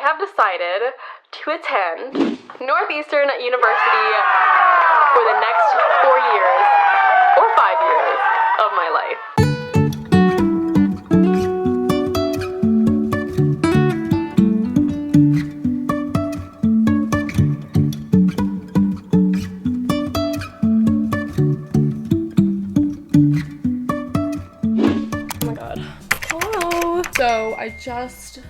have decided to attend Northeastern University for the next 4 years or 5 years of my life. Oh my god. Hello! So I just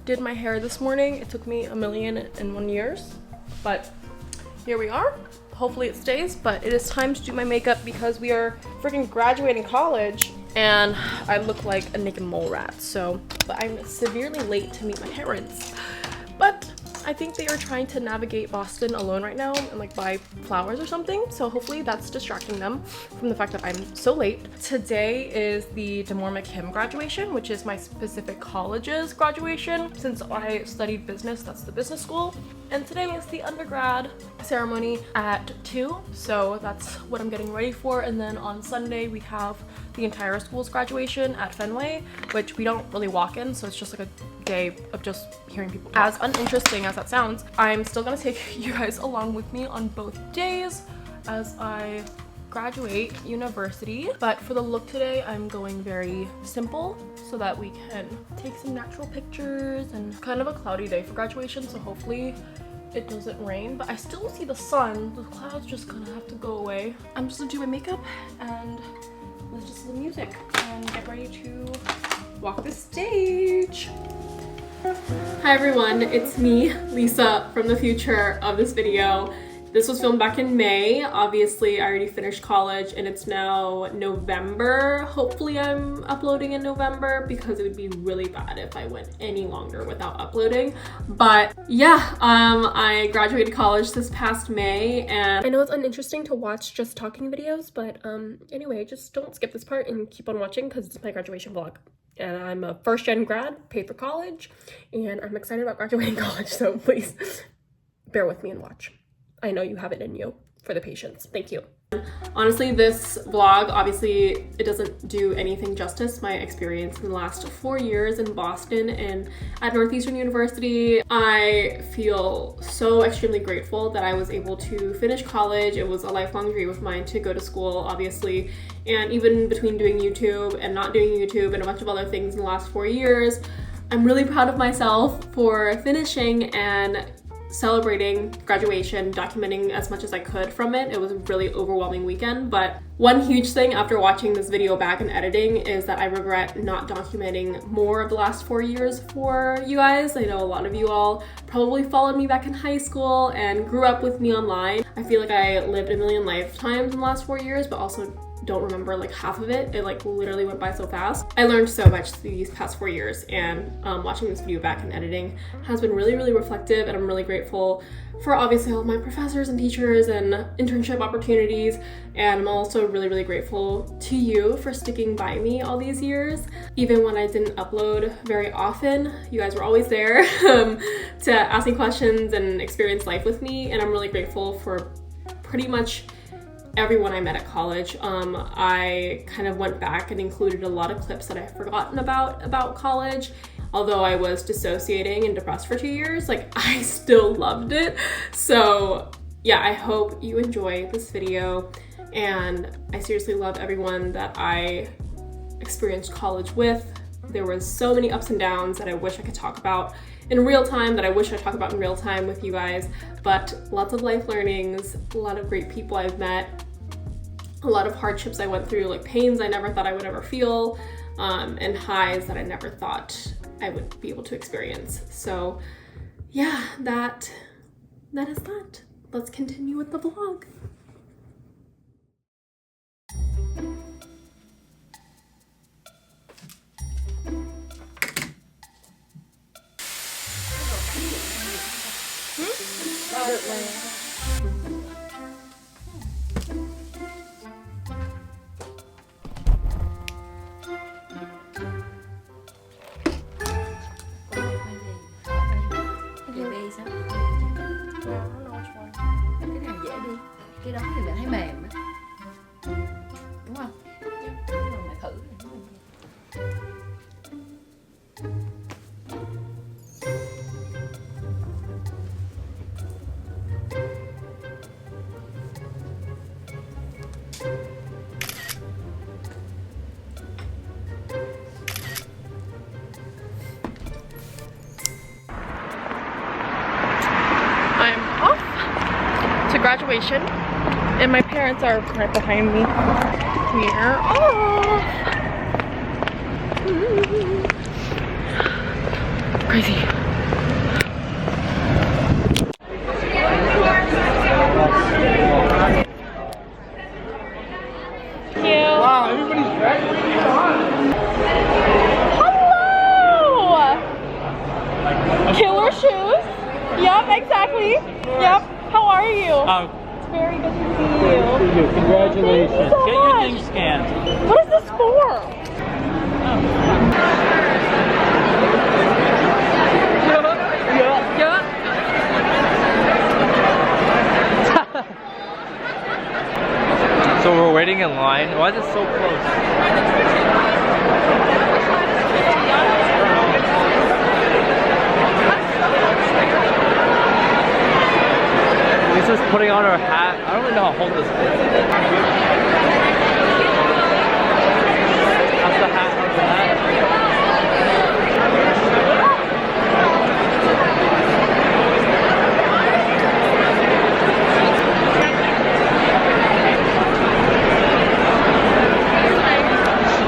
did my hair this morning. It took me 1,000,001 years, but here we are. Hopefully it stays, but it is time to do my makeup because we are freaking graduating college and I look like a naked mole rat. So, but I'm severely late to meet my parents, but I think they are trying to navigate Boston alone right now and like buy flowers or something. So hopefully that's distracting them from the fact that I'm so late. Today is the Kim graduation, which is my specific college's graduation. Since I studied business, that's the business school. And today is the undergrad ceremony at 2. So that's what I'm getting ready for. And then on Sunday, we have the entire school's graduation at Fenway, which we don't really walk in. So it's just like a day of just hearing people talk. As uninteresting as that sounds, I'm still gonna take you guys along with me on both days as I graduate university. But for the look today, I'm going very simple so that we can take some natural pictures, and kind of a cloudy day for graduation, so hopefully it doesn't rain, but I still see the sun. The clouds just gonna have to go away. I'm just gonna do my makeup and listen to the music and get ready to walk the stage. Hi everyone, it's me, Lisa, from the future of this video. This was filmed back in May. Obviously, I already finished college and it's now November. Hopefully I'm uploading in November because it would be really bad if I went any longer without uploading. But yeah, I graduated college this past May, and I know it's uninteresting to watch just talking videos, but anyway, just don't skip this part and keep on watching because it's my graduation vlog. And I'm a first-gen grad, paid for college, and I'm excited about graduating college, so please bear with me and watch. I know you have it in you for the patience. Thank you. Honestly, this vlog, obviously, it doesn't do anything justice my experience in the last 4 years in Boston and at Northeastern University. I feel so extremely grateful that I was able to finish college. It was a lifelong dream of mine to go to school, obviously, and even between doing YouTube and not doing YouTube and a bunch of other things in the last 4 years, I'm really proud of myself for finishing and celebrating graduation, documenting as much as I could from it. It was a really overwhelming weekend, but one huge thing after watching this video back and editing is that I regret not documenting more of the last 4 years for you guys. I know a lot of you all probably followed me back in high school and grew up with me online. I feel like I lived a million lifetimes in the last 4 years, but also don't remember like half of it. It like literally went by so fast. I learned so much these past 4 years, and watching this video back and editing has been really, really reflective, and I'm really grateful for obviously all of my professors and teachers and internship opportunities, and I'm also really, really grateful to you for sticking by me all these years. Even when I didn't upload very often, you guys were always there to ask me questions and experience life with me, and I'm really grateful for pretty much everyone I met at college. I kind of went back and included a lot of clips that I had forgotten about college. Although I was dissociating and depressed for 2 years, like I still loved it. So yeah, I hope you enjoy this video, and I seriously love everyone that I experienced college with. There was so many ups and downs that I wish I could talk about in real time, that I wish I talk about in real time with you guys, but lots of life learnings, a lot of great people I've met, a lot of hardships I went through, like pains I never thought I would ever feel, and highs that I never thought I would be able to experience. So yeah, that is that. Let's continue with the vlog. Cái đó thì lại thấy mềm đó, đúng không? Cái này mày thử. graduation, and my parents are right behind me. We are off. Crazy. Thank you. Wow, everybody's graduating on. Hello! Killer shoes. Yup, exactly. Yup. How are you? It's very good to see you. Congratulations. Thank you so Get your much. thing scanned. What is this for? Yeah. So we're waiting in line. Why is it so close? Lisa's putting on her hat. I don't really know how to hold this thing. How's the hat? How's the hat?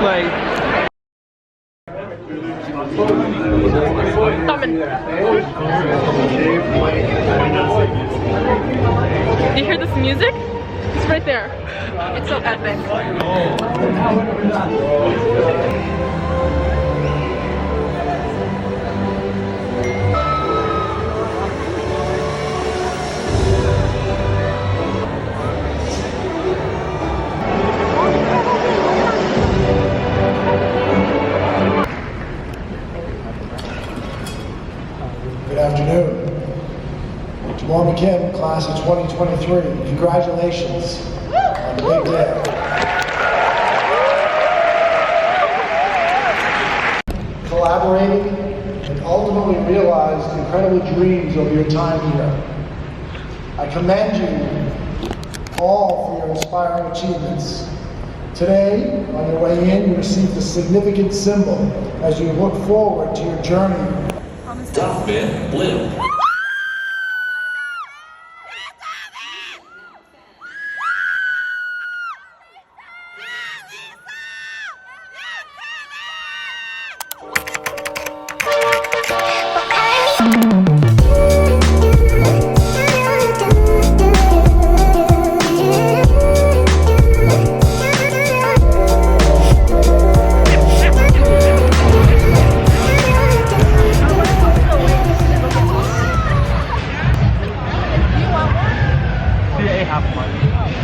Like, Do you hear this music? It's right there. It's so epic. Good afternoon. Jamal McKim, class of 2023. Congratulations on the big day. Collaborating and ultimately realized incredible dreams over your time here. I commend you all for your inspiring achievements. Today, on your way in, you received a significant symbol as you look forward to your journey. Tough man, blue.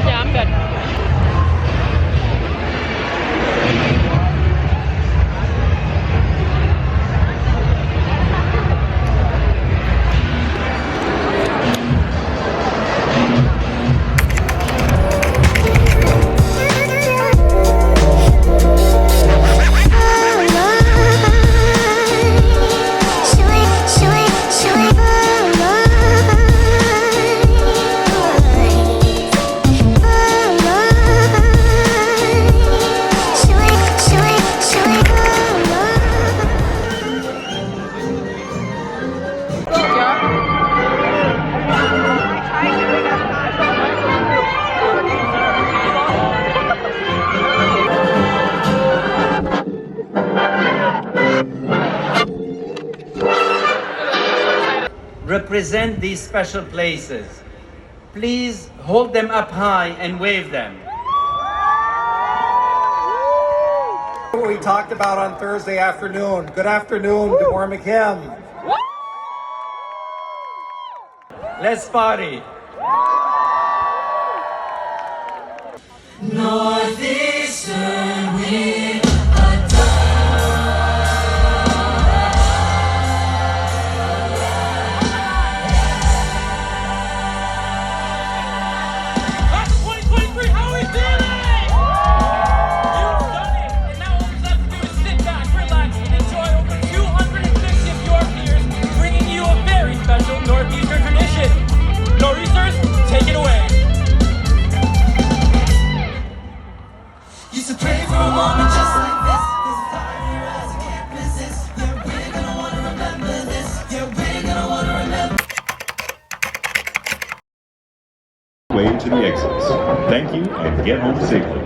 Yeah, I'm good. Represent these special places. Please hold them up high and wave them. What we talked about on Thursday afternoon. Good afternoon, DeMore McKim. Let's party. Northeastern with Northeastern tradition. Northeasters, take it away. used to pray for way to the exits. Thank you and get home safely.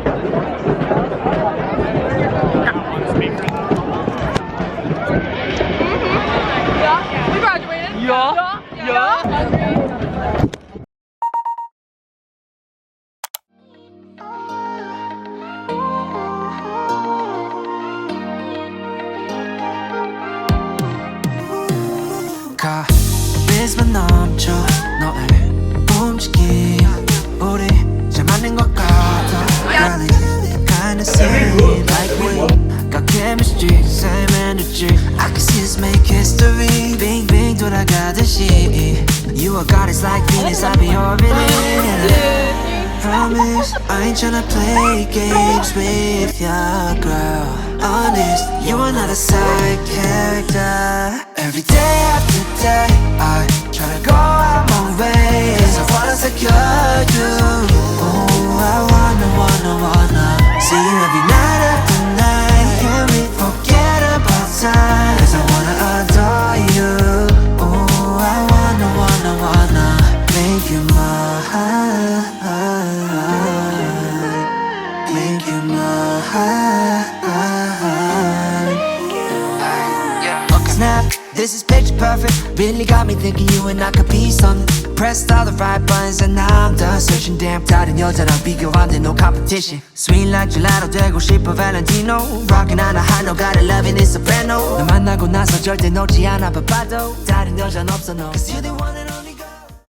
We graduated. 가비스만 넘쳐 너의 움직임 우리 잘 맞는 것 같아 Really kinda seem like we got chemistry same energy I can see us make history Bing bing 돌아가듯이 You are goddess like Venus I'll be orbiting Promise I ain't tryna play games with ya girl Honest you are not a side character Every day after day I try to go out my way Cause I wanna secure you Oh I wanna See you every night after night Can we forget about time Cause I wanna adore you Oh I wanna Make you mine Make you mine Snap, this is picture perfect Really got me thinking you and I could be something Pressed all the right buttons and now I'm done searching Damn 다른 여자랑 비교 안 돼 no competition Sweet like gelato 되고 싶어 Valentino Rockin' on a high note gotta love it it's soprano 너 만나고 나서 절대 놓지 않아 봐도 다른 여자는 없어 no Cause you're the one